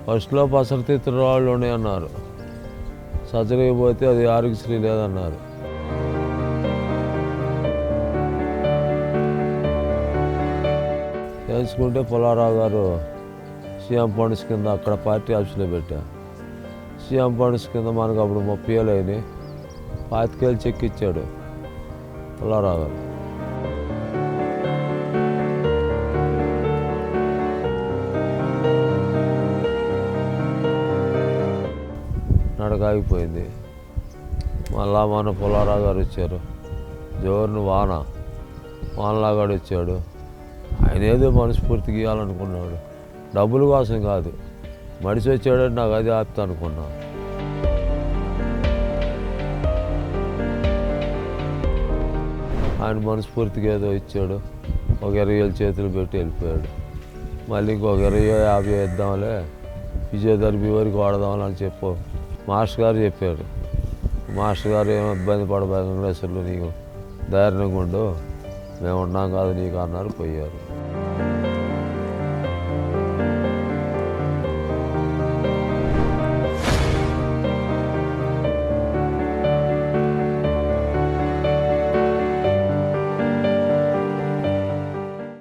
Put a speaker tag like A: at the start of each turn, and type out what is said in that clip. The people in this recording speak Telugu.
A: ఫస్ట్లో పసరతిత్తుల రాళ్ళు ఉన్నాయన్నారు, సర్జరీకి పోతే అది ఆరోగ్యశ్రీ లేదన్నారు. చేయించుకుంటే పుల్లారావు గారు సీఎం ఫండ్స్ కింద అక్కడ పార్టీ ఆఫీస్లో పెట్టా. సీఎం ఫండ్స్ కింద మనకు అప్పుడు 30,000 అయినాయి, 25,000 చెక్ ఇచ్చాడు పుల్లారావు గారు. నడక ఆగిపోయింది. మళ్ళా మన పుల్లారావు గారు వచ్చారు, జోరుని వానలాగాడు వచ్చాడు. ఆయన ఏదో మనస్ఫూర్తికి ఇవ్వాలనుకున్నాడు, డబ్బుల కోసం కాదు. మనిషి వచ్చాడంటే నాకు అది ఆపుతా అనుకున్నా. ఆయన మనస్ఫూర్తికి ఏదో ఇచ్చాడు, ఒక 20,000 చేతులు పెట్టి వెళ్ళిపోయాడు. మళ్ళీ ఇంకొక 20,000-50,000 ఇద్దాంలే, ఫిజియోథెరపీ వరకు వాడదామని అని చెప్పు మాస్టర్ గారు చెప్పారు. మాస్టర్ గారు ఏమో ఇబ్బంది పడబోయే వెంకటేశ్వర్లు, నీకు ధైర్యంగా ఉండు, మేము ఉన్నాం కాదు నీకు అన్నారు, పోయారు.